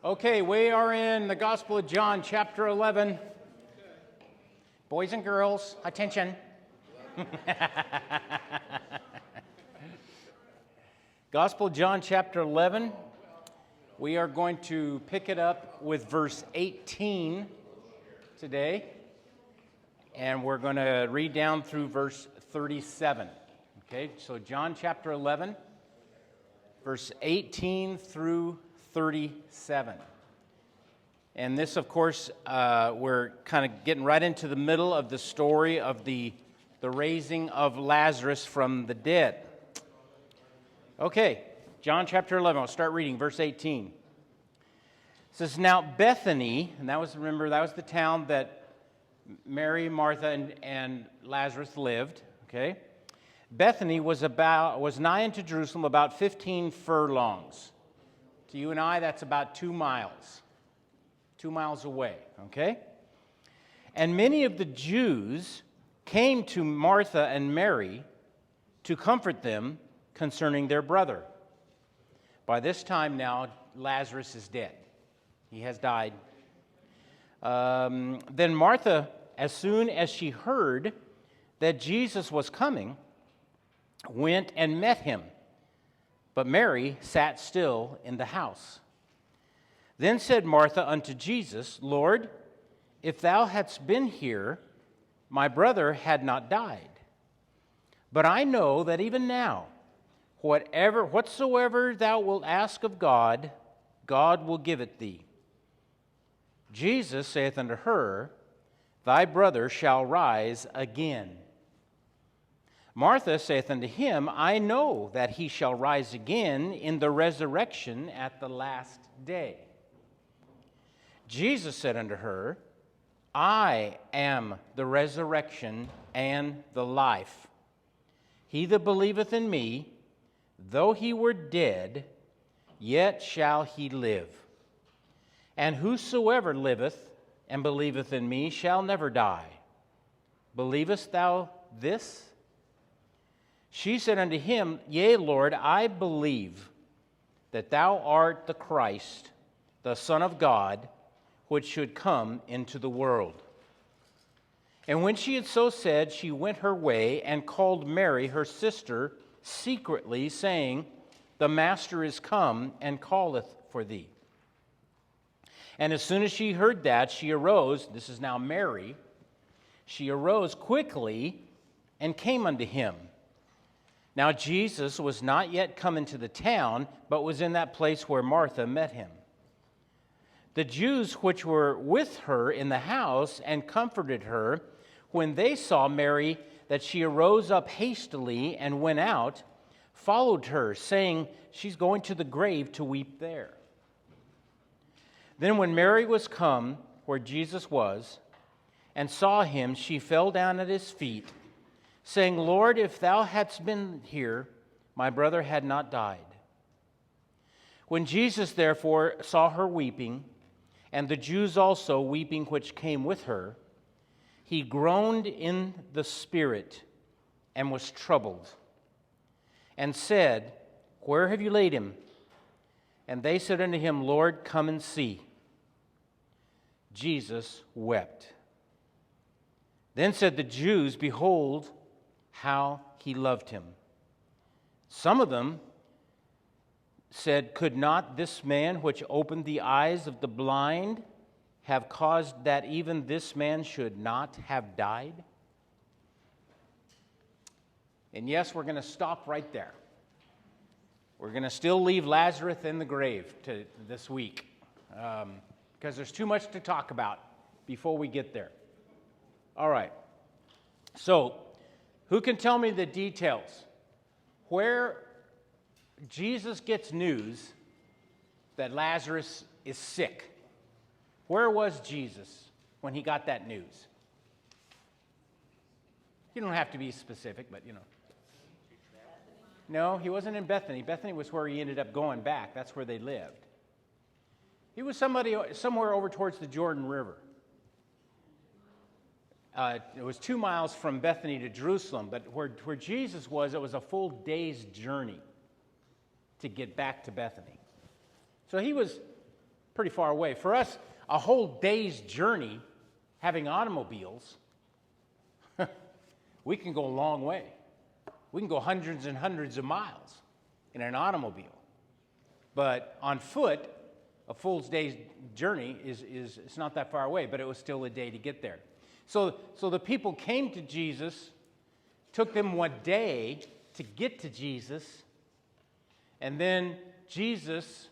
Okay, we are in the Gospel of John, chapter 11. Boys and girls, attention. Gospel of John, chapter 11. We are going to pick it up with verse 18 today. And we're going to read down through verse 37. Okay, so John chapter 11, verse 18 through 37. And this, of course, we're kind of getting right into the middle of the story of the raising of Lazarus from the dead. Okay, John chapter 11, I'll start reading, verse 18. It says, "Now Bethany," and that was the town that Mary, Martha, and Lazarus lived, okay? Bethany was nigh unto Jerusalem, about 15 furlongs. To you and I, that's about 2 miles. 2 miles away, okay? And many of the Jews came to Martha and Mary to comfort them concerning their brother. By this time now, Lazarus is dead. He has died. Then Martha, as soon as she heard that Jesus was coming, went and met him. But Mary sat still in the house. Then said Martha unto Jesus, Lord, if thou hadst been here, my brother had not died. But I know that even now, whatsoever thou wilt ask of God, God will give it thee. Jesus saith unto her, Thy brother shall rise again. Martha saith unto him, I know that he shall rise again in the resurrection at the last day. Jesus said unto her, I am the resurrection and the life. He that believeth in me, though he were dead, yet shall he live. And whosoever liveth and believeth in me shall never die. Believest thou this? She said unto him, Yea, Lord, I believe that thou art the Christ, the Son of God, which should come into the world. And when she had so said, she went her way and called Mary, her sister, secretly, saying, The Master is come and calleth for thee. And as soon as she heard that, she arose, this is now Mary, she arose quickly and came unto him. Now Jesus was not yet come into the town, but was in that place where Martha met him. The Jews which were with her in the house and comforted her, when they saw Mary, that she arose up hastily and went out, followed her, saying, She's going to the grave to weep there. Then when Mary was come where Jesus was, and saw him, she fell down at his feet, saying, Lord, if thou hadst been here, my brother had not died. When Jesus therefore saw her weeping, and the Jews also weeping which came with her, he groaned in the spirit and was troubled, and said, Where have you laid him? And they said unto him, Lord, come and see. Jesus wept. Then said the Jews, Behold, how he loved him. Some of them said, Could not this man which opened the eyes of the blind have caused that even this man should not have died? And yes, we're going to stop right there. We're going to still leave Lazarus in the grave this week because there's too much to talk about before we get there. All right. So, who can tell me the details? Where Jesus gets news that Lazarus is sick. Where was Jesus when he got that news? You don't have to be specific, but you know. No, he wasn't in Bethany. Bethany was where he ended up going back. That's where they lived. He was somewhere over towards the Jordan River. It was 2 miles from Bethany to Jerusalem, but where Jesus was, it was a full day's journey to get back to Bethany. So he was pretty far away. For us, a whole day's journey, having automobiles, we can go a long way. We can go hundreds and hundreds of miles in an automobile. But on foot, a full day's journey it's not that far away, but it was still a day to get there. So the people came to Jesus, took them 1 day to get to Jesus, and then Jesus,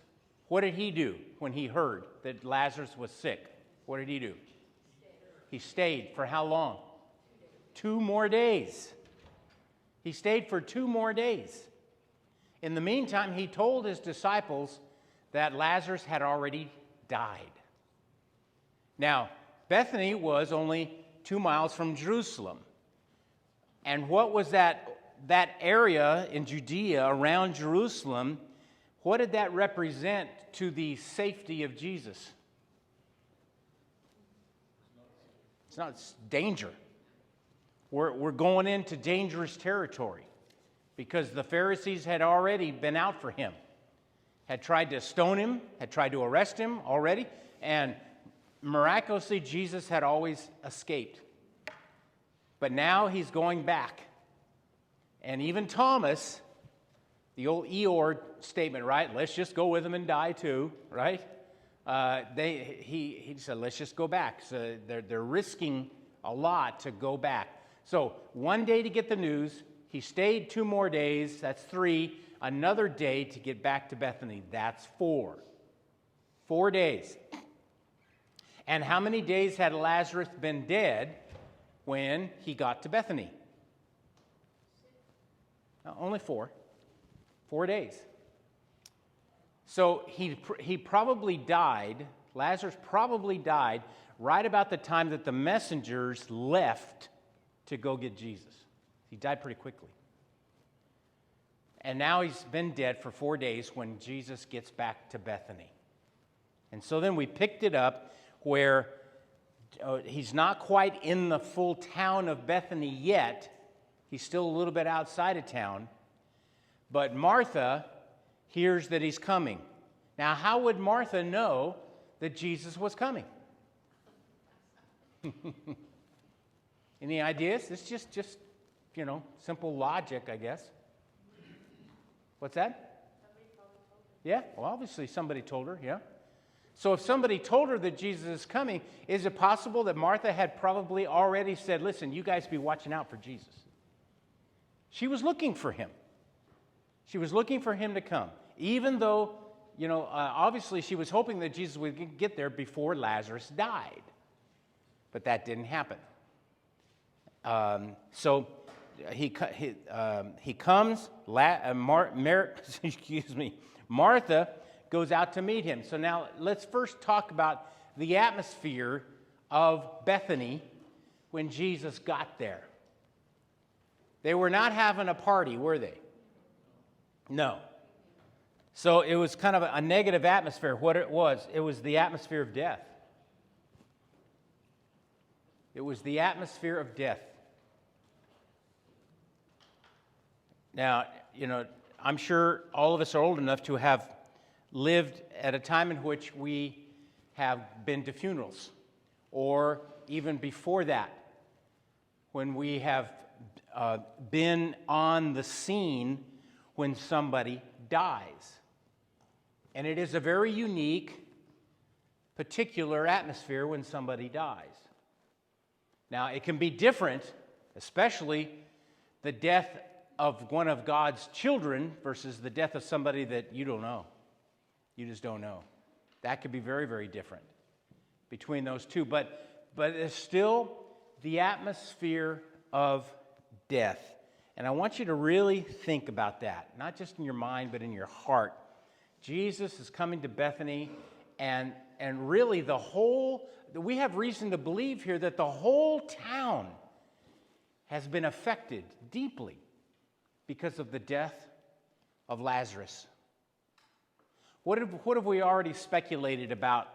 what did he do when he heard that Lazarus was sick? What did he do? He stayed for how long? 2 more days. He stayed for 2 more days. In the meantime, he told his disciples that Lazarus had already died. Now, Bethany was only 2 miles from Jerusalem. And what was that area in Judea around Jerusalem? What did that represent to the safety of Jesus? It's danger. We're going into dangerous territory because the Pharisees had already been out for him, had tried to stone him, had tried to arrest him already, and miraculously Jesus had always escaped. But now he's going back. And even Thomas, the old Eeyore statement, right? Let's just go with him and die too, right? He said, let's just go back. So they're risking a lot to go back. So 1 day to get the news. He stayed 2 more days. That's 3. Another day to get back to Bethany. That's 4. 4 days. And how many days had Lazarus been dead when he got to Bethany? Only 4. 4 days. So he probably died, Lazarus probably died right about the time that the messengers left to go get Jesus. He died pretty quickly. And now he's been dead for 4 days when Jesus gets back to Bethany. And so then we picked it up where he's not quite in the full town of Bethany yet. He's still a little bit outside of town. But Martha hears that he's coming. Now, how would Martha know that Jesus was coming? Any ideas? It's just simple logic, I guess. What's that? Yeah, well, obviously somebody told her, yeah. So if somebody told her that Jesus is coming, is it possible that Martha had probably already said, listen, you guys be watching out for Jesus? She was looking for him. She was looking for him to come, even though, obviously she was hoping that Jesus would get there before Lazarus died. But that didn't happen. So he comes, Martha goes out to meet him. So now let's first talk about the atmosphere of Bethany when Jesus got there. They were not having a party, were they? No. So it was kind of a negative atmosphere. What it was the atmosphere of death. It was the atmosphere of death. Now, I'm sure all of us are old enough to have lived at a time in which we have been to funerals, or even before that, when we have been on the scene when somebody dies. And it is a very unique, particular atmosphere when somebody dies. Now, it can be different, especially the death of one of God's children versus the death of somebody that you don't know. You just don't know. That could be very, very different between those two. But it's still the atmosphere of death. And I want you to really think about that, not just in your mind, but in your heart. Jesus is coming to Bethany, and really we have reason to believe here that the whole town has been affected deeply because of the death of Lazarus. What have we already speculated about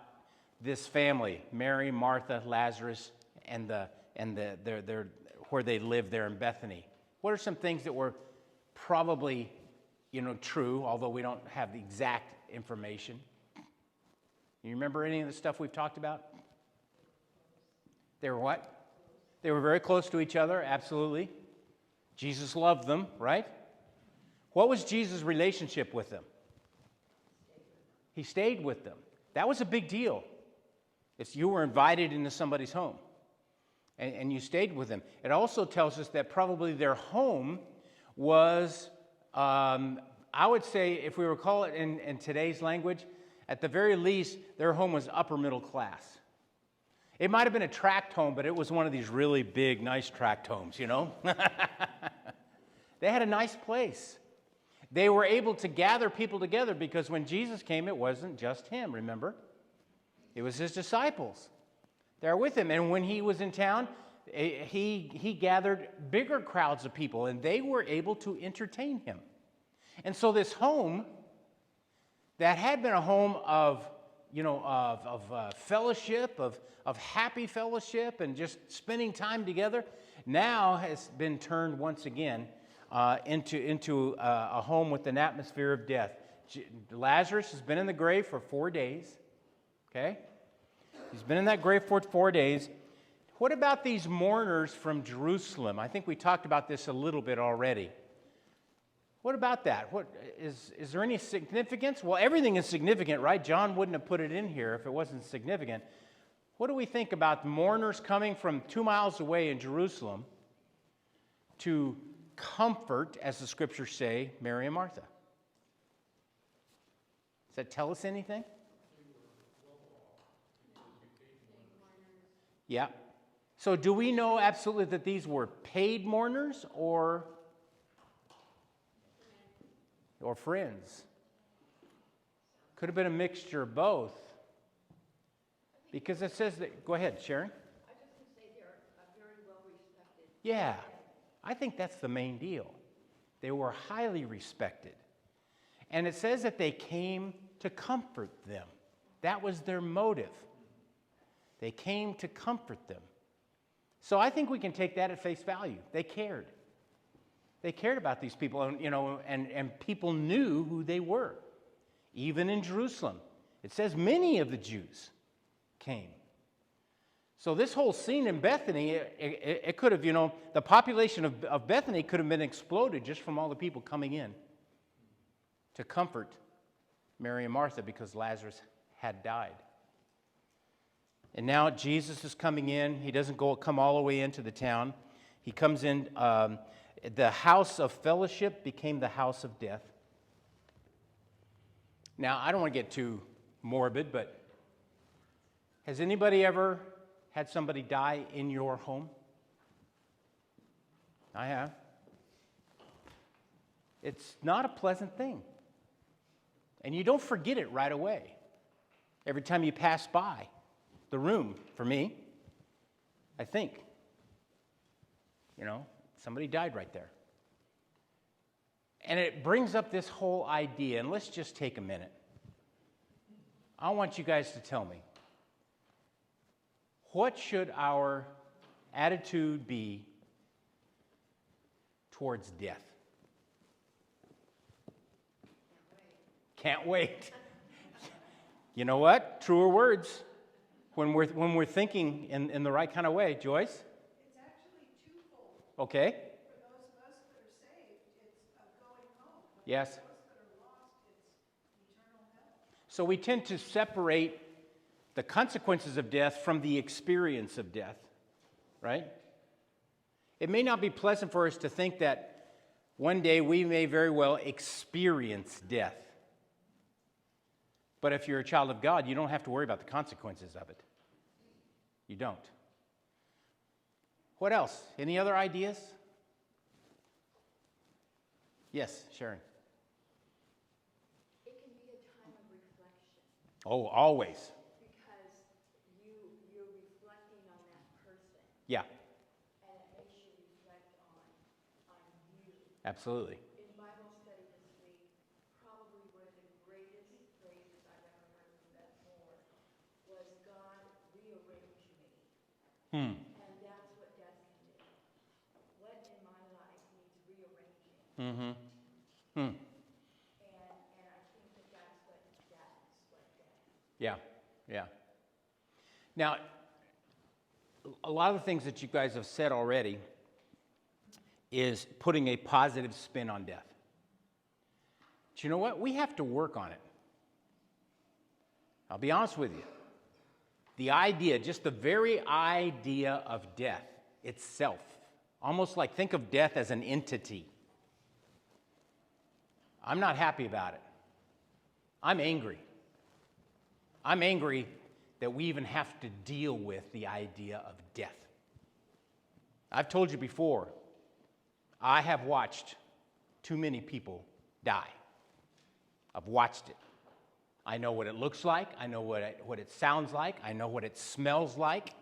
this family, Mary, Martha, Lazarus, and their where they live there in Bethany? What are some things that were probably, true, although we don't have the exact information? You remember any of the stuff we've talked about? They were what? They were very close to each other, absolutely. Jesus loved them, right? What was Jesus' relationship with them? He stayed with them. That was a big deal. If you were invited into somebody's home and you stayed with them. It also tells us that probably their home was, I would say, if we were to call it in today's language, at the very least, their home was upper middle class. It might have been a tract home, but it was one of these really big, nice tract homes, you know? They had a nice place. They were able to gather people together because when Jesus came, it wasn't just him, remember? It was his disciples. They were with him. And when he was in town, he gathered bigger crowds of people, and they were able to entertain him. And so this home that had been a home of, fellowship, of happy fellowship and just spending time together, now has been turned once again into a home with an atmosphere of death. Lazarus has been in the grave for 4 days, okay? He's been in that grave for 4 days. What about these mourners from Jerusalem? I think we talked about this a little bit already. What about that? What is there any significance? Well, everything is significant, right? John wouldn't have put it in here if it wasn't significant. What do we think about mourners coming from 2 miles away in Jerusalem to comfort, as the scriptures say, Mary and Martha? Does that tell us anything? Yeah. So do we know absolutely that these were paid mourners or friends? Could have been a mixture of both. Because it says that, go ahead, Sharon. I just want to say they're very well respected. Yeah, I think that's the main deal. They were highly respected. And it says that they came to comfort them. That was their motive. They came to comfort them. So I think we can take that at face value. They cared. They cared about these people, and people knew who they were. Even in Jerusalem, it says many of the Jews came. So this whole scene in Bethany, it could have, the population of Bethany could have been exploded just from all the people coming in to comfort Mary and Martha because Lazarus had died. And now Jesus is coming in. He doesn't come all the way into the town. He comes in. The house of fellowship became the house of death. Now, I don't want to get too morbid, but has anybody ever had somebody die in your home? I have. It's not a pleasant thing. And you don't forget it right away. Every time you pass by the room, for me, I think, somebody died right there. And it brings up this whole idea, and let's just take a minute. I want you guys to tell me, what should our attitude be towards death? Can't wait. You know what? Truer words. When we're thinking in the right kind of way. Joyce? It's actually twofold. Okay. For those of us that are saved, it's a going home. Yes. For those that are lost, it's eternal hell. So we tend to separate the consequences of death from the experience of death, right? It may not be pleasant for us to think that one day we may very well experience death. But if you're a child of God, you don't have to worry about the consequences of it. You don't. What else? Any other ideas? Yes, Sharon. It can be a time of reflection Oh, always. because you're reflecting on that person, Yeah, and it makes you reflect on you. absolutely. In Bible study this week, probably one of the greatest phrases I've ever heard from Beth Moore was, "God, rearrange me." And that's what death can do. What in my life needs rearranging? Mm-hmm. And I think that's what death is. Yeah. Yeah. Now, a lot of the things that you guys have said already is putting a positive spin on death. But you know what? We have to work on it. I'll be honest with you. The idea, just the very idea of death itself, almost like think of death as an entity. I'm not happy about it. I'm angry. I'm angry that we even have to deal with the idea of death. I've told you before, I have watched too many people die. I've watched it. I know what it looks like. I know what it sounds like. I know what it smells like.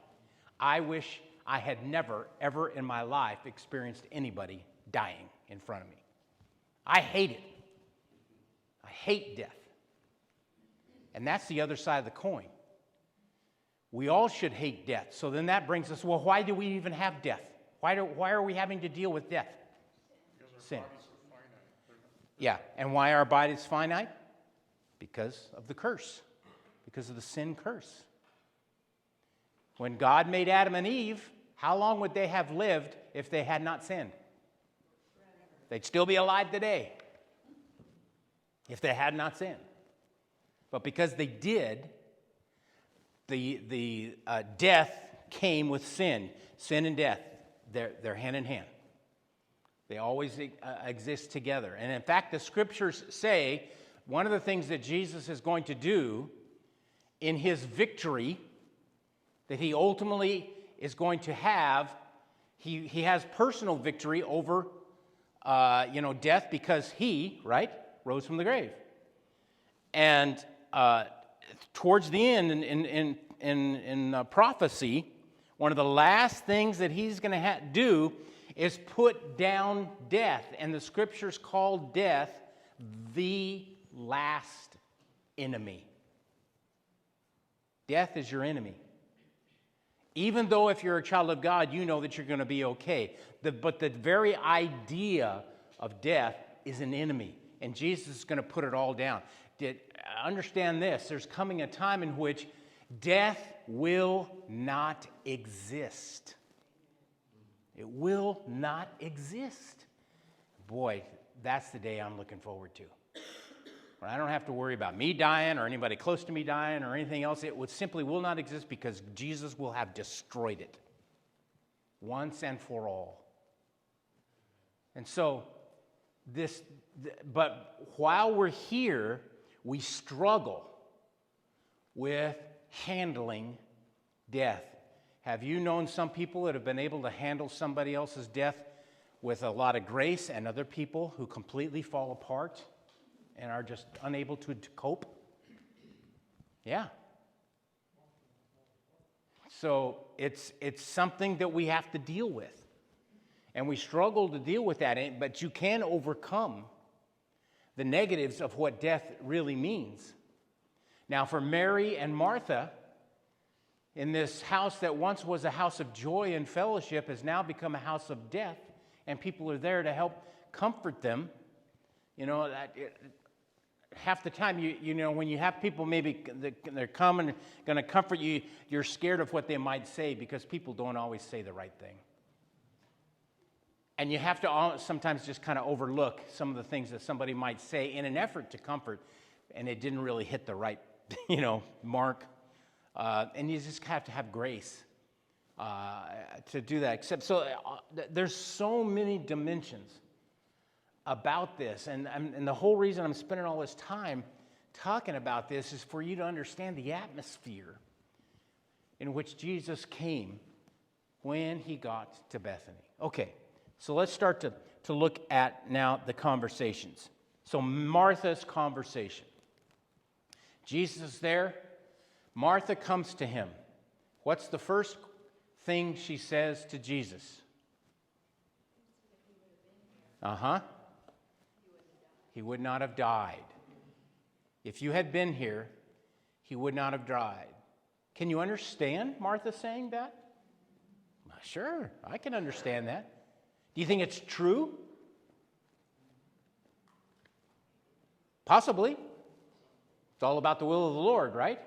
I wish I had never, ever in my life experienced anybody dying in front of me. I hate it. I hate death. And that's the other side of the coin. We all should hate death. So then that brings us, well, why do we even have death? Why are we having to deal with death? Sin. Yeah, and why are our bodies finite? Because of the curse, because of the sin curse. When God made Adam and Eve, how long would they have lived if they had not sinned? They'd still be alive today if they had not sinned. But because they did, the death came with sin. Sin and death, they're hand in hand. They always exist together. And in fact, the scriptures say one of the things that Jesus is going to do in his victory that he ultimately is going to have, he has personal victory over death because he, right, rose from the grave. And towards the end in prophecy, one of the last things that he's going to do is put down death. And the scriptures call death the last enemy. Death is your enemy. Even though if you're a child of God, you know that you're going to be okay. But the very idea of death is an enemy. And Jesus is going to put it all down. Understand this. There's coming a time in which death will not exist. It will not exist. Boy, that's the day I'm looking forward to. When I don't have to worry about me dying or anybody close to me dying or anything else. It simply will not exist because Jesus will have destroyed it once and for all. And so, but while we're here, we struggle with handling death. Have you known some people that have been able to handle somebody else's death with a lot of grace and other people who completely fall apart and are just unable to cope? Yeah. So it's something that we have to deal with. And we struggle to deal with that, but you can overcome the negatives of what death really means. Now, for Mary and Martha, in this house that once was a house of joy and fellowship has now become a house of death, and people are there to help comfort them. You know, half the time, you know, when you have people maybe they're coming, going to comfort you, you're scared of what they might say because people don't always say the right thing. And you have to sometimes just kind of overlook some of the things that somebody might say in an effort to comfort, and it didn't really hit the right, mark. And you just have to have grace to do that. There's so many dimensions about this, and the whole reason I'm spending all this time talking about this is for you to understand the atmosphere in which Jesus came when he got to Bethany. Okay. So let's start to look at now the conversations. So Martha's conversation. Jesus is there. Martha comes to him. What's the first thing she says to Jesus? He would not have died. If you had been here, he would not have died. Can you understand Martha saying that? Sure, I can understand that. Do you think it's true? Possibly. It's all about the will of the Lord, right?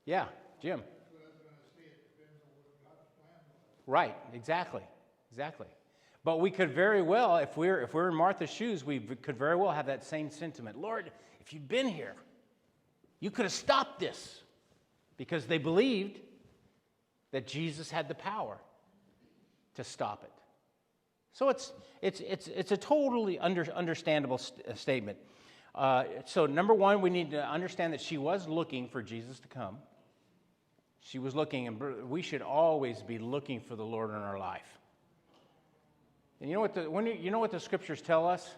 Yeah, Jim. Right, exactly. But we could very well, if we're in Martha's shoes, we could very well have that same sentiment. Lord, if you'd been here, you could have stopped this, because they believed that Jesus had the power to stop it. So it's a totally understandable statement. So number one, we need to understand that she was looking for Jesus to come. She was looking, and we should always be looking for the Lord in our life. And you know what the scriptures tell us?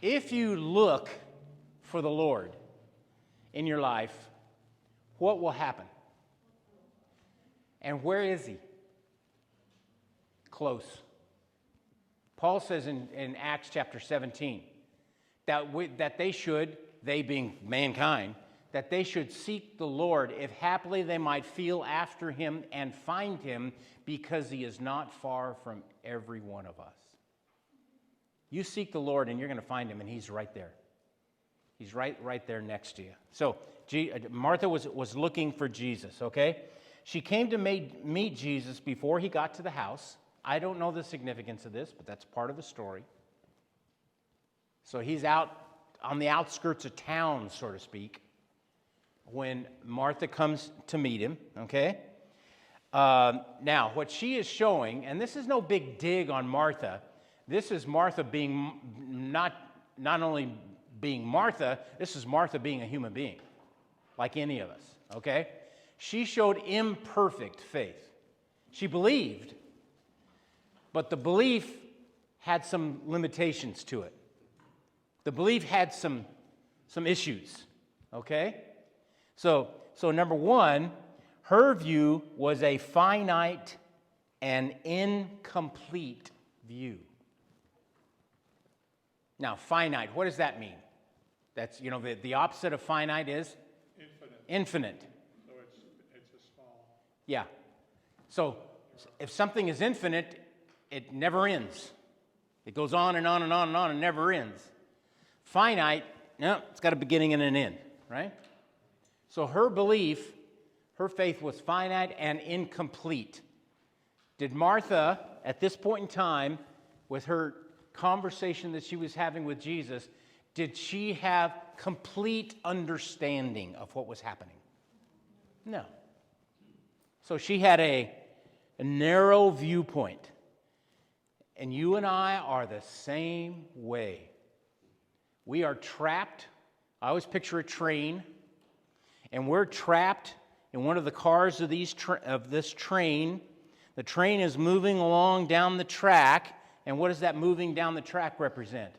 If you look for the Lord in your life, what will happen? And where is he? Close. Paul says in Acts chapter 17 that they being mankind, that they should seek the Lord, if haply they might feel after him and find him, because he is not far from every one of us. You seek the Lord and you're going to find him, and he's right there. He's right there next to you. So Martha was looking for Jesus, okay? She came to meet Jesus before he got to the house. I don't know the significance of this, but that's part of the story. So he's out on the outskirts of town, so to speak, when Martha comes to meet him, okay? Now, what she is showing, and this is no big dig on Martha, this is Martha being not only being Martha, this is Martha being a human being, like any of us, okay? She showed imperfect faith. She believed, but the belief had some limitations to it. The belief had some issues, okay? So number one, her view was a finite and incomplete view. Now, finite, what does that mean? That's, the opposite of finite is? Infinite. So it's a small. Yeah. So if something is infinite, it never ends. It goes on and on and on and on and never ends. Finite, no, it's got a beginning and an end, right? So her belief, her faith was finite and incomplete. Did Martha, at this point in time, with her conversation that she was having with Jesus, did she have complete understanding of what was happening? No. So she had a narrow viewpoint. And you and I are the same way. We are trapped. I always picture a train, and we're trapped in one of the cars of this train. The train is moving along down the track, and what does that moving down the track represent?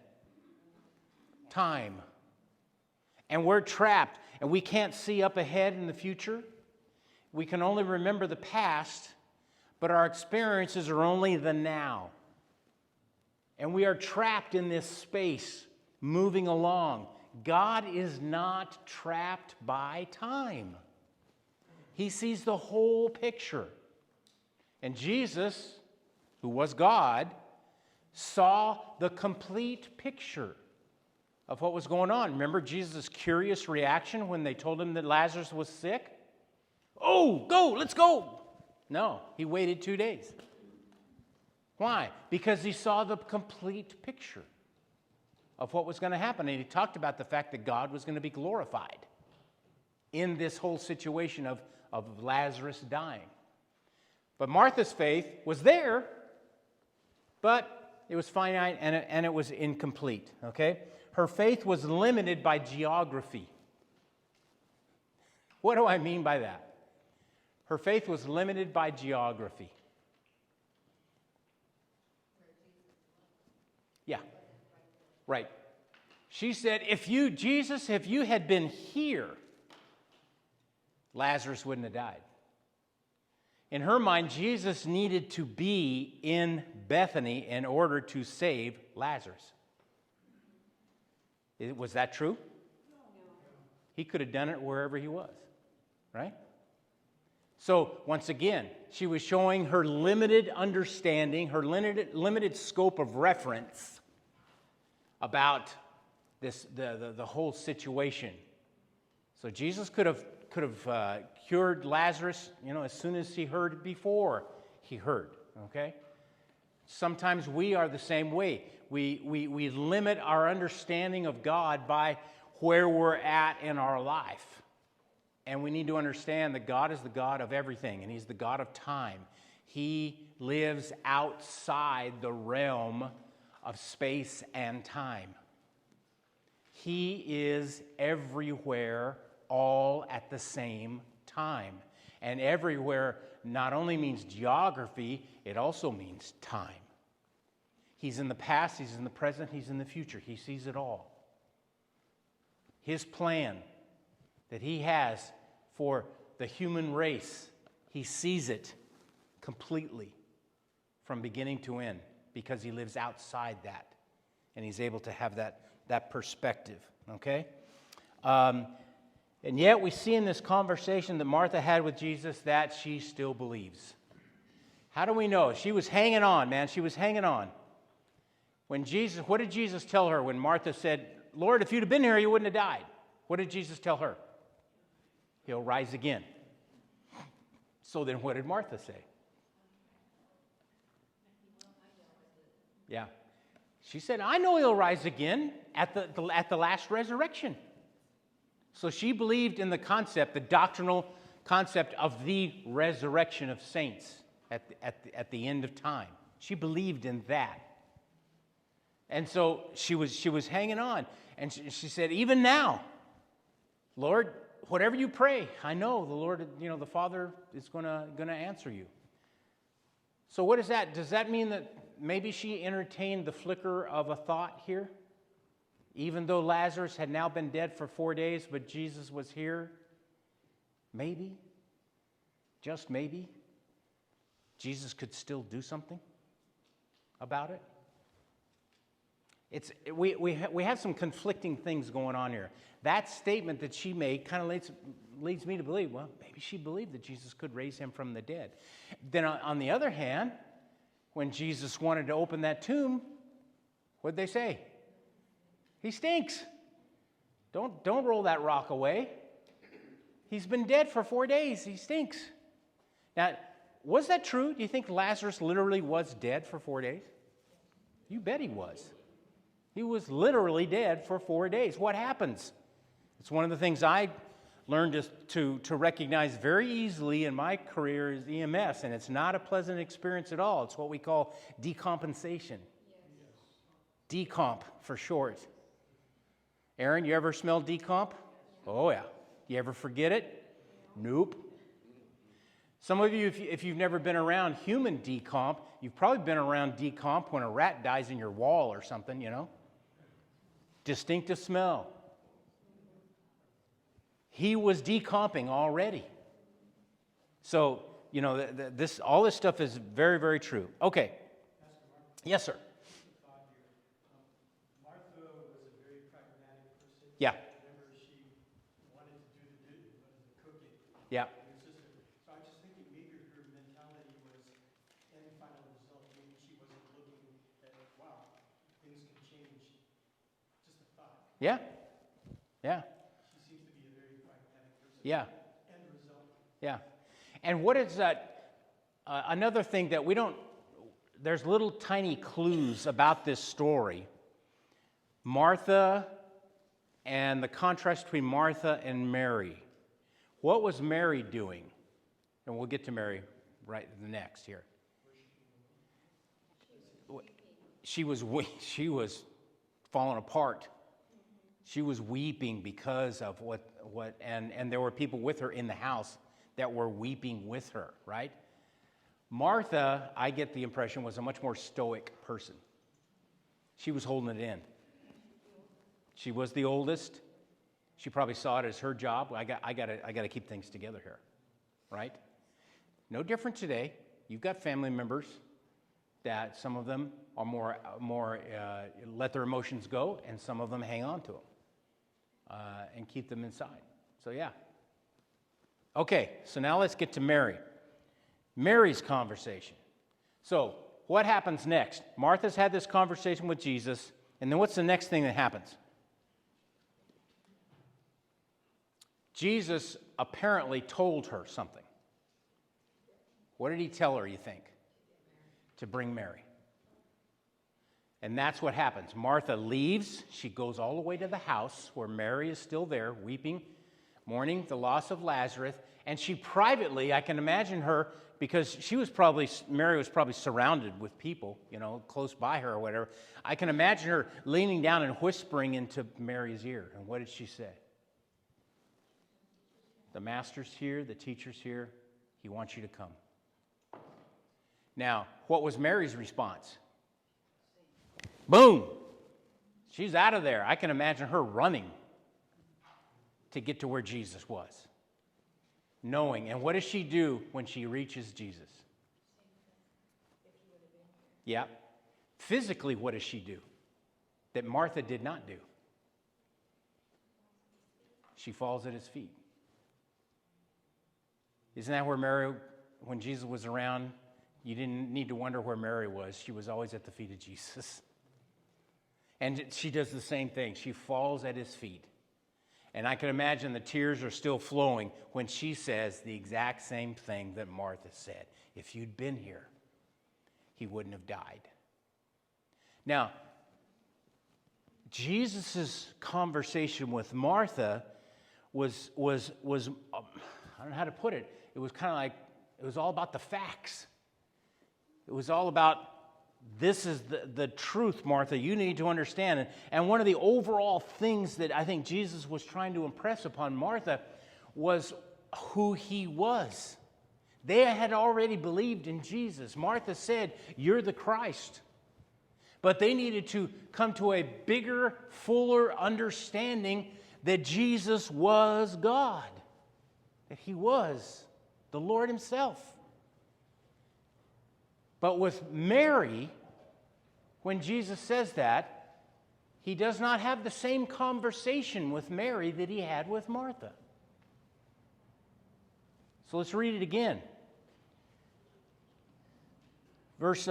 Time. And we're trapped, and we can't see up ahead in the future. We can only remember the past, but our experiences are only the now. And we are trapped in this space, moving along. God is not trapped by time. He sees the whole picture. And Jesus, who was God, saw the complete picture of what was going on. Remember Jesus' curious reaction when they told him that Lazarus was sick? Oh, go, let's go. No, he waited 2 days. Why? Because he saw the complete picture of what was going to happen. And he talked about the fact that God was going to be glorified in this whole situation of Lazarus dying. But Martha's faith was there, but it was finite and it was incomplete, okay? Her faith was limited by geography. What do I mean by that? Her faith was limited by geography. Yeah, right. She said, Jesus, if you had been here, Lazarus wouldn't have died. In her mind, Jesus needed to be in Bethany in order to save Lazarus. Was that true? No. He could have done it wherever he was, right? So, once again, she was showing her limited understanding, her limited scope of reference about the whole situation. So Jesus could have cured Lazarus, as soon as he heard before he heard, okay? Sometimes we are the same way. We limit our understanding of God by where we're at in our life. And we need to understand that God is the God of everything, and He's the God of time. He lives outside the realm of space and time. He is everywhere all at the same time. And everywhere not only means geography, it also means time. He's in the past, He's in the present, He's in the future. He sees it all. His plan that He has for the human race, He sees it completely from beginning to end because He lives outside that. And He's able to have that perspective, okay? And yet we see in this conversation that Martha had with Jesus that she still believes. How do we know? She was hanging on, man. She was hanging on. What did Jesus tell her when Martha said, Lord, if you'd have been here, you wouldn't have died? What did Jesus tell her? He'll rise again. So then what did Martha say? Yeah. She said, I know He'll rise again at the last resurrection. So she believed in the doctrinal concept of the resurrection of saints at the end of time. She believed in that. And so she was hanging on. And she said, even now, Lord, whatever you pray, I know the Lord, the Father is going to answer you. So what is that? Does that mean that maybe she entertained the flicker of a thought here? Even though Lazarus had now been dead for 4 days, but Jesus was here? Maybe, just maybe, Jesus could still do something about it. We have some conflicting things going on here. That statement that she made kind of leads me to believe, well, maybe she believed that Jesus could raise him from the dead. Then on the other hand, when Jesus wanted to open that tomb, what did they say? He stinks. Don't roll that rock away. He's been dead for 4 days. He stinks. Now, was that true? Do you think Lazarus literally was dead for 4 days? You bet he was. He was literally dead for 4 days. What happens? It's one of the things I learned to recognize very easily in my career as EMS, and it's not a pleasant experience at all. It's what we call decompensation. Decomp for short. Aaron, you ever smell decomp? Oh, yeah. You ever forget it? Nope. Some of you, if you've never been around human decomp, you've probably been around decomp when a rat dies in your wall or something, Distinctive smell. He was decomping already. So, all this stuff is very, very true. Okay. Yes, sir. Martha was a very pragmatic person. Yeah. Whenever she wanted to do the cooking. Yeah. So I'm just thinking maybe her mentality was end final result. Maybe she wasn't looking at, wow, things can change. Just a thought. Yeah. Yeah. She seems to be a very pragmatic person. Yeah. End result. Yeah. And what is that? Another thing that we don't, there's little tiny clues about this story. Martha and the contrast between Martha and Mary. What was Mary doing? And we'll get to Mary right next here. She was falling apart. She was weeping because of and there were people with her in the house that were weeping with her, right? Martha, I get the impression, was a much more stoic person. She was holding it in. She was the oldest. She probably saw it as her job. I got to keep things together here, right? No different today. You've got family members that some of them are more let their emotions go, and some of them hang on to them and keep them inside. So yeah. Okay, so now let's get to Mary. Mary's conversation. So what happens next? Martha's had this conversation with Jesus, and then what's the next thing that happens? Jesus apparently told her something. What did he tell her, you think? To bring Mary. And that's what happens. Martha leaves. She goes all the way to the house where Mary is still there, weeping, mourning the loss of Lazarus. And she privately, I can imagine her, because Mary was probably surrounded with people, close by her or whatever. I can imagine her leaning down and whispering into Mary's ear. And what did she say? The master's here, the teacher's here. He wants you to come. Now, what was Mary's response? Boom! She's out of there. I can imagine her running to get to where Jesus was. Knowing. And what does she do when she reaches Jesus? Yeah. Physically, what does she do that Martha did not do? She falls at his feet. Isn't that where Mary, when Jesus was around, you didn't need to wonder where Mary was. She was always at the feet of Jesus. And she does the same thing. She falls at his feet. And I can imagine the tears are still flowing when she says the exact same thing that Martha said. If you'd been here, he wouldn't have died. Now, Jesus' conversation with Martha was I don't know how to put it. It was kind of like, it was all about the facts. It was all about, this is the truth, Martha, you need to understand. And one of the overall things that I think Jesus was trying to impress upon Martha was who he was. They had already believed in Jesus. Martha said, you're the Christ. But they needed to come to a bigger, fuller understanding that Jesus was God, that he was the Lord himself. But with Mary, when Jesus says that, he does not have the same conversation with Mary that he had with Martha. So let's read it again. Verse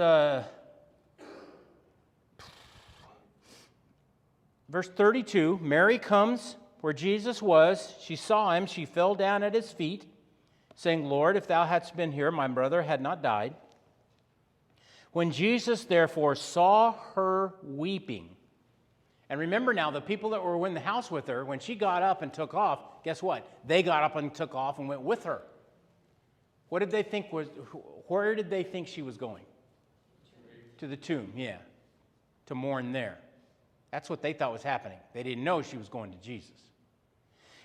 32, Mary comes where Jesus was. She saw him. She fell down at his feet, saying, Lord, if thou hadst been here, my brother had not died. When Jesus, therefore, saw her weeping, and remember now, the people that were in the house with her, when she got up and took off, guess what? They got up and took off and went with her. What did they think where did they think she was going? To the tomb, yeah. To mourn there. That's what they thought was happening. They didn't know she was going to Jesus.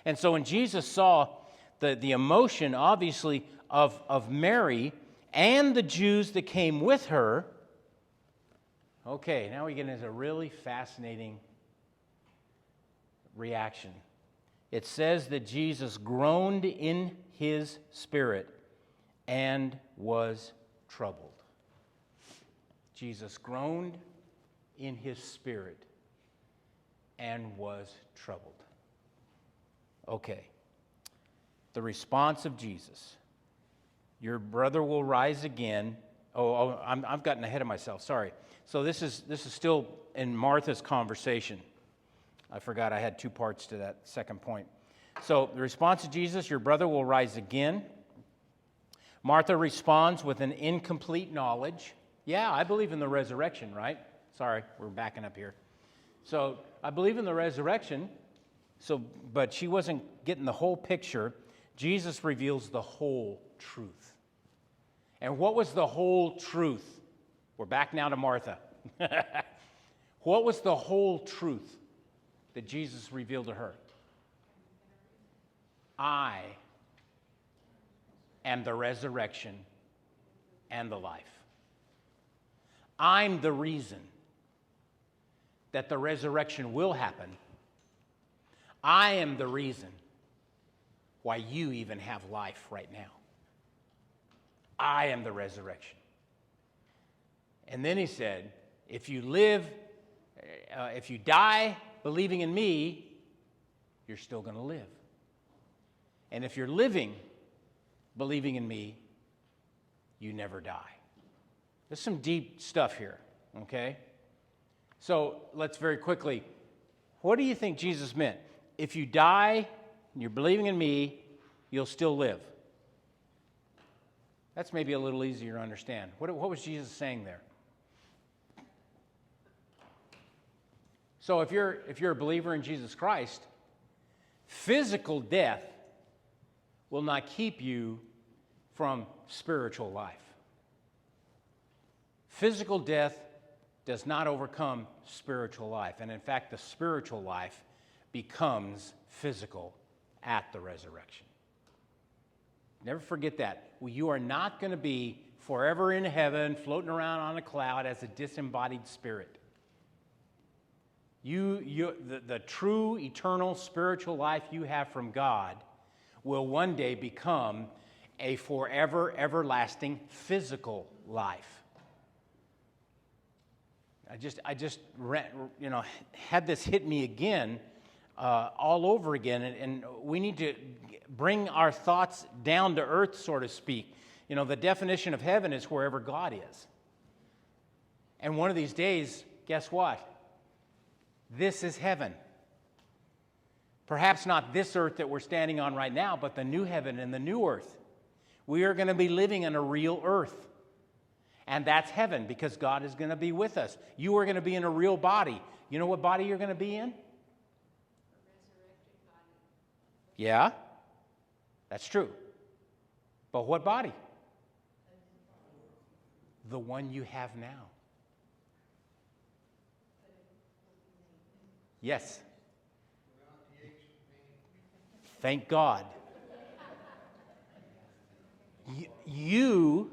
And so when Jesus saw the emotion, obviously, of Mary and the Jews that came with her, okay, now we get into a really fascinating reaction. It says that Jesus groaned in his spirit and was troubled. Jesus groaned in his spirit and was troubled. Okay. The response of Jesus. Your brother will rise again. I've gotten ahead of myself. Sorry. So this is still in Martha's conversation. I forgot I had two parts to that second point. So the response of Jesus, your brother will rise again. Martha responds with an incomplete knowledge. Yeah, I believe in the resurrection, right? Sorry, we're backing up here. So I believe in the resurrection, but she wasn't getting the whole picture. Jesus reveals the whole truth. And what was the whole truth? We're back now to Martha. What was the whole truth that Jesus revealed to her? I am the resurrection and the life. I'm the reason that the resurrection will happen. I am the reason why you even have life right now. I am the resurrection. And then he said, if you die believing in me, you're still going to live. And if you're living believing in me, you never die. There's some deep stuff here, okay? So let's very quickly, what do you think Jesus meant? If you die and you're believing in me, you'll still live. That's maybe a little easier to understand. What was Jesus saying there? So if you're a believer in Jesus Christ, physical death will not keep you from spiritual life. Physical death does not overcome spiritual life. And in fact, the spiritual life becomes physical at the resurrection. Never forget that. You are not going to be forever in heaven, floating around on a cloud as a disembodied spirit. The true, eternal, spiritual life you have from God will one day become a forever, everlasting physical life. I just had this hit me again, all over again, and we need to bring our thoughts down to earth, so to speak. The definition of heaven is wherever God is. And one of these days, guess what? This is heaven. Perhaps not this earth that we're standing on right now, but the new heaven and the new earth. We are going to be living in a real earth. And that's heaven because God is going to be with us. You are going to be in a real body. You know what body you're going to be in? Yeah, that's true. But what body? The one you have now. Yes. Thank God. You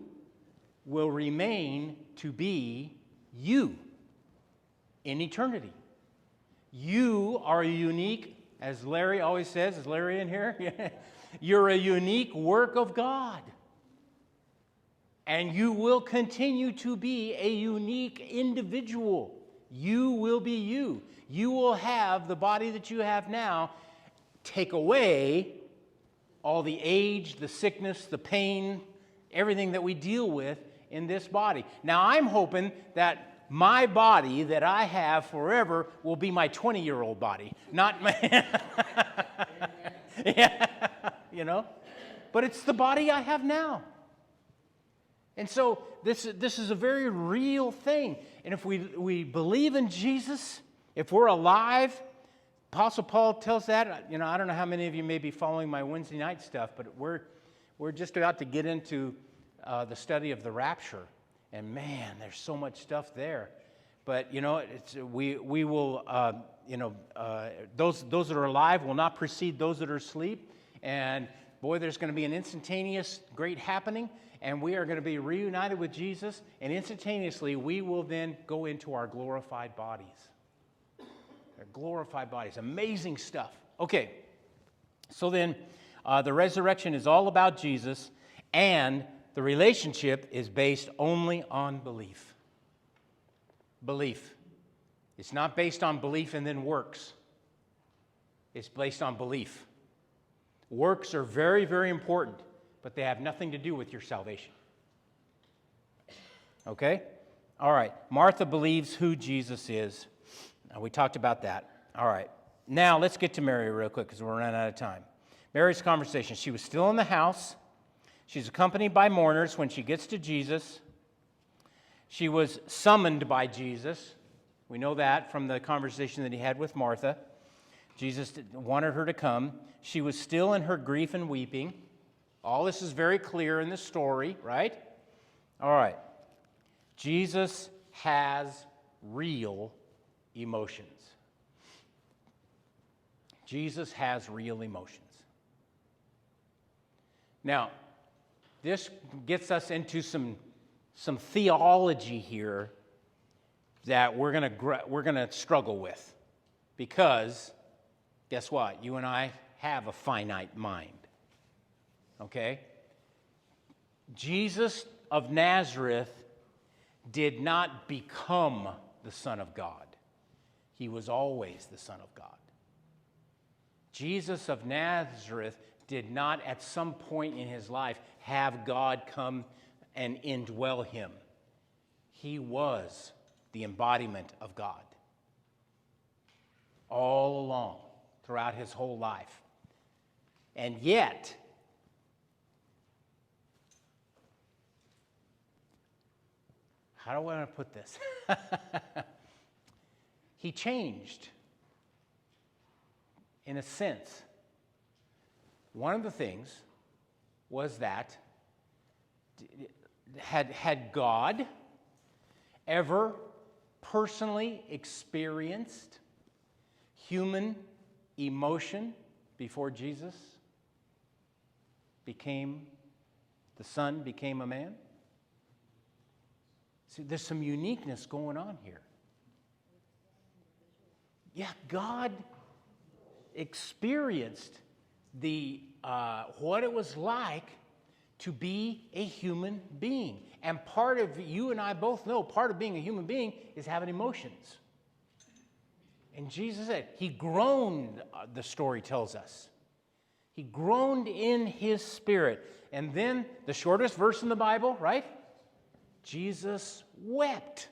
will remain to be you in eternity. You are unique, as Larry always says. Is Larry in here? You're a unique work of God. And you will continue to be a unique individual. You will be you. You will have the body that you have now. Take away all the age, the sickness, the pain, everything that we deal with in this body. Now, I'm hoping that my body that I have forever will be my 20-year-old body, not my... Yeah, But it's the body I have now. And so this is a very real thing. And if we believe in Jesus, if we're alive, Apostle Paul tells that. I don't know how many of you may be following my Wednesday night stuff, but we're just about to get into the study of the rapture. And man, there's so much stuff there. But we will those that are alive will not precede those that are asleep. And boy, there's going to be an instantaneous great happening. And we are going to be reunited with Jesus, and instantaneously we will then go into our glorified bodies. Our glorified bodies. Amazing stuff. Okay, so then the resurrection is all about Jesus, and the relationship is based only on belief. Belief. It's not based on belief and then works. It's based on belief. Works are very, very important, but they have nothing to do with your salvation. Okay? All right. Martha believes who Jesus is. We talked about that. All right. Now, let's get to Mary real quick because we're running out of time. Mary's conversation. She was still in the house. She's accompanied by mourners when she gets to Jesus. She was summoned by Jesus. We know that from the conversation that he had with Martha. Jesus wanted her to come. She was still in her grief and weeping. All this is very clear in the story, right? All right. Jesus has real emotions. Jesus has real emotions. Now, this gets us into some theology here that we're going to struggle with, because guess what? You and I have a finite mind. Okay? Jesus of Nazareth did not become the Son of God. He was always the Son of God. Jesus of Nazareth did not at some point in his life have God come and indwell him. He was the embodiment of God all along, throughout his whole life. And yet, how do I want to put this? He changed, in a sense. One of the things was that had God ever personally experienced human emotion before Jesus became, the Son became a man? See, there's some uniqueness going on here. Yeah, God experienced what it was like to be a human being. And part of, you and I both know, part of being a human being is having emotions. And Jesus said, he groaned, the story tells us. He groaned in his spirit. And then, the shortest verse in the Bible, right? Jesus wept.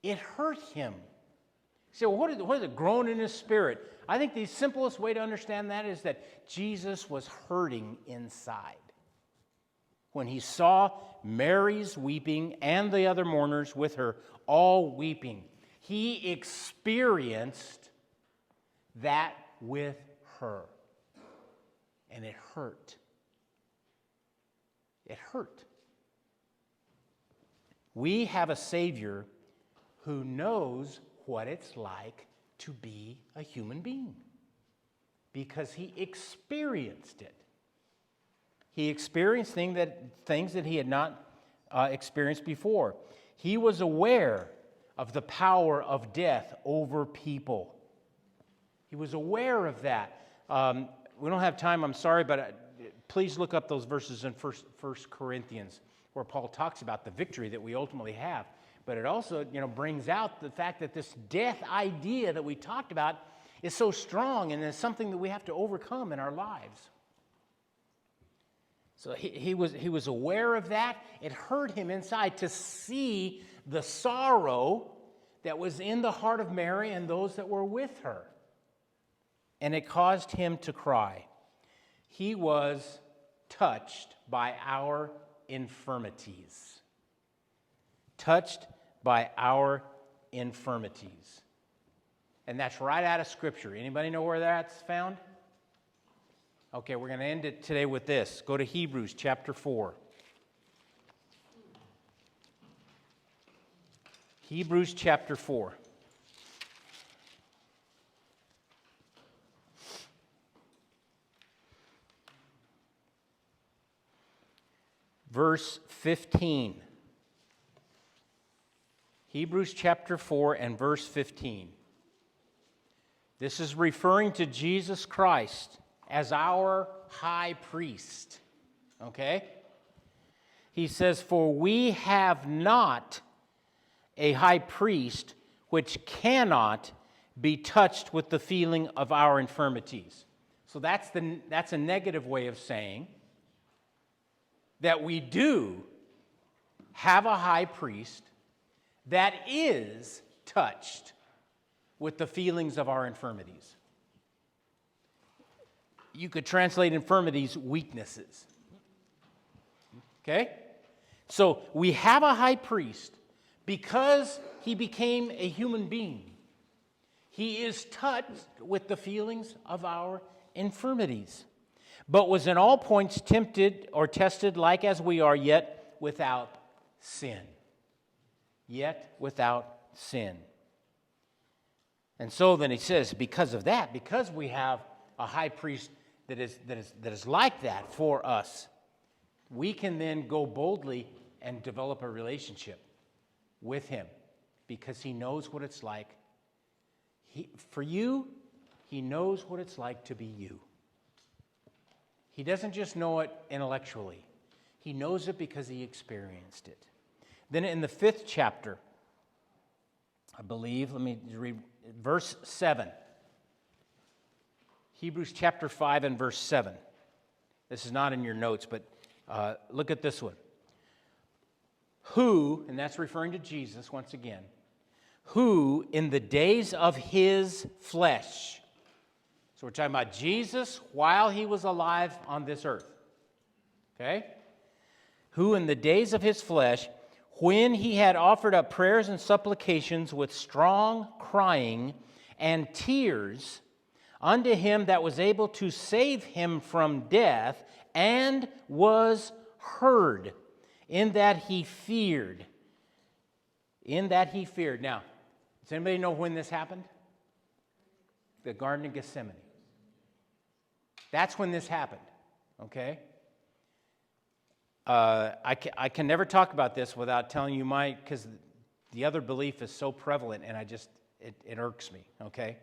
It hurt him. You say, well, what is it, groan in his spirit? I think the simplest way to understand that is that Jesus was hurting inside. When he saw Mary's weeping and the other mourners with her all weeping, he experienced that with her. And it hurt. It hurt. We have a Savior who knows what it's like to be a human being because he experienced it. He experienced things that he had not experienced before. He was aware of the power of death over people. He was aware of that. We don't have time, I'm sorry, but please look up those verses in 1 Corinthians where Paul talks about the victory that we ultimately have. But it also, brings out the fact that this death idea that we talked about is so strong and is something that we have to overcome in our lives. So he was aware of that. It hurt him inside to see the sorrow that was in the heart of Mary and those that were with her. And it caused him to cry. He was touched by our infirmities. Touched by our infirmities. And that's right out of Scripture. Anybody know where that's found? Okay, we're going to end it today with this. Go to Hebrews chapter 4. Hebrews chapter 4. Verse 15. Hebrews chapter 4 and verse 15. This is referring to Jesus Christ as our high priest. Okay? He says, "For we have not a high priest which cannot be touched with the feeling of our infirmities." So that's a negative way of saying that we do have a high priest that is touched with the feelings of our infirmities. You could translate infirmities weaknesses. Okay? So we have a high priest because he became a human being. He is touched with the feelings of our infirmities, but was in all points tempted or tested like as we are, yet without sin. Yet without sin. And so then he says, because of that, because we have a high priest that is like that for us, we can then go boldly and develop a relationship with him because he knows what it's like. For you, he knows what it's like to be you. He doesn't just know it intellectually. He knows it because he experienced it. Then in the 5th chapter, I believe, let me read verse 7. Hebrews chapter 5 and verse 7. This is not in your notes, but look at this one. Who, and that's referring to Jesus once again, who in the days of his flesh, so we're talking about Jesus while he was alive on this earth, okay? Who in the days of his flesh, when he had offered up prayers and supplications with strong crying and tears unto him that was able to save him from death, and was heard, in that he feared. In that he feared. Now, does anybody know when this happened? The Garden of Gethsemane. That's when this happened, okay? I can never talk about this without telling you because the other belief is so prevalent, and it irks me, okay?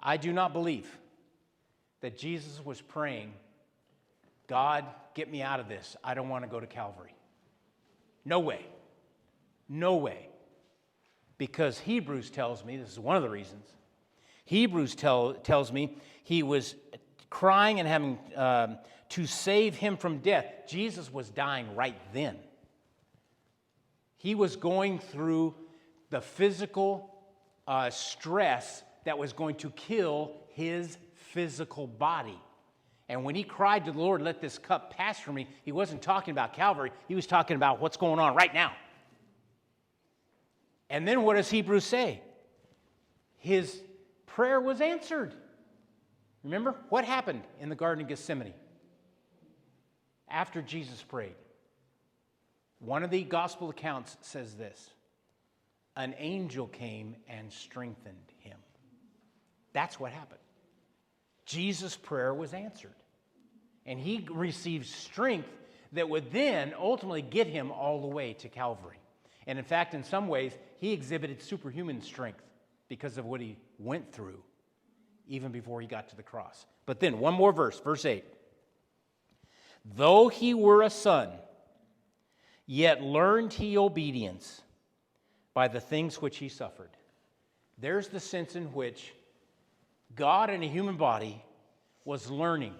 I do not believe that Jesus was praying, God, get me out of this. I don't want to go to Calvary. No way. No way. Because Hebrews tells me, this is one of the reasons, Hebrews tells me he was crying and having to save him from death. Jesus was dying right then. He was going through the physical stress that was going to kill his physical body. And when he cried to the Lord, let this cup pass from me, he wasn't talking about Calvary. He was talking about what's going on right now. And then what does Hebrews say? His prayer was answered. Remember what happened in the Garden of Gethsemane after Jesus prayed? One of the gospel accounts says this: an angel came and strengthened him. That's what happened. Jesus' prayer was answered. And he received strength that would then ultimately get him all the way to Calvary. And in fact, in some ways, he exhibited superhuman strength because of what he went through even before he got to the cross. But then, one more verse, verse 8. Though he were a son, yet learned he obedience by the things which he suffered. There's the sense in which God in a human body was learning.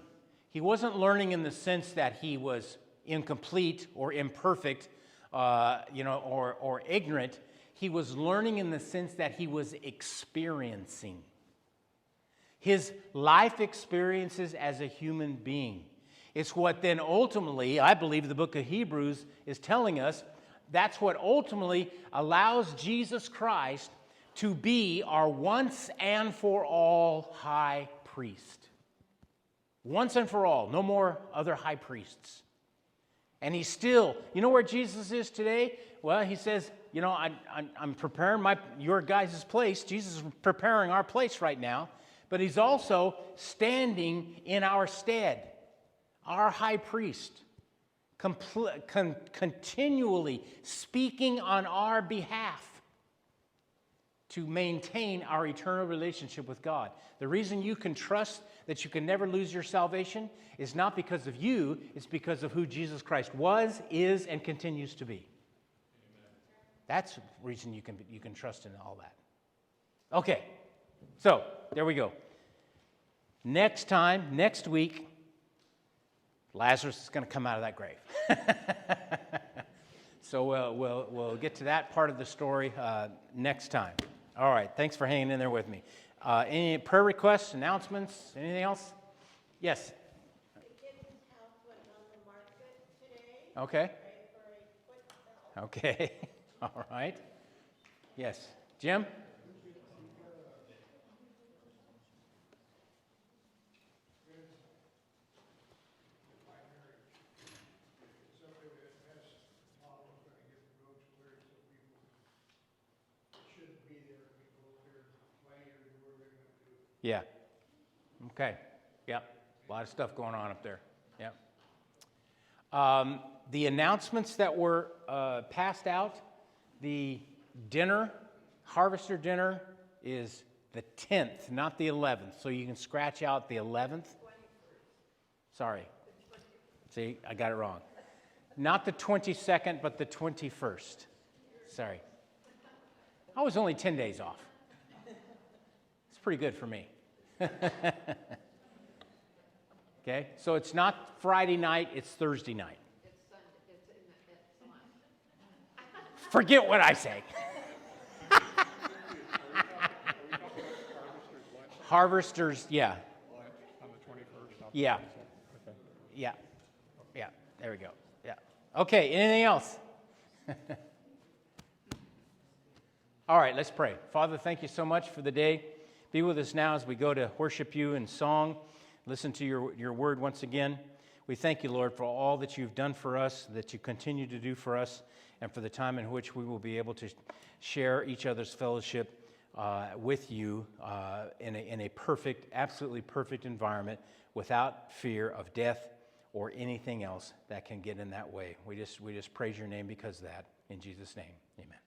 He wasn't learning in the sense that he was incomplete or imperfect, or ignorant. He was learning in the sense that he was experiencing. His life experiences as a human being. It's what then ultimately, I believe the book of Hebrews is telling us, that's what ultimately allows Jesus Christ to be our once and for all high priest. Once and for all, no more other high priests. And he's still, you know where Jesus is today? Well, he says, I'm preparing your guys' place. Jesus is preparing our place right now. But he's also standing in our stead, our high priest, continually speaking on our behalf to maintain our eternal relationship with God. The reason you can trust that you can never lose your salvation is not because of you, it's because of who Jesus Christ was, is, and continues to be. Amen. That's the reason you can trust in all that. Okay, so there we go. Next week, Lazarus is going to come out of that grave. So we'll get to that part of the story next time. All right, thanks for hanging in there with me. Any prayer requests, announcements, anything else? Yes? The kitten's house went on the market today. Okay. For a quick sell. Okay. All right. Yes. Jim? Yeah. Okay. Yep. A lot of stuff going on up there. Yep. The announcements that were passed out, the dinner, harvester dinner, is the 10th, not the 11th. So you can scratch out the 11th. Sorry. See, I got it wrong. Not the 22nd, but the 21st. Sorry. I was only 10 days off. It's pretty good for me. Okay, so it's not Friday night, it's Thursday night. It's Sunday, it's Sunday. Forget what I say. Harvesters, yeah. On the 21st? Yeah. Okay. Yeah. Yeah. There we go. Yeah. Okay, anything else? All right, let's pray. Father, thank you so much for the day. Be with us now as we go to worship you in song, listen to your word once again. We thank you, Lord, for all that you've done for us, that you continue to do for us, and for the time in which we will be able to share each other's fellowship with you in a perfect, absolutely perfect environment without fear of death or anything else that can get in that way. We just praise your name because of that. In Jesus' name, amen.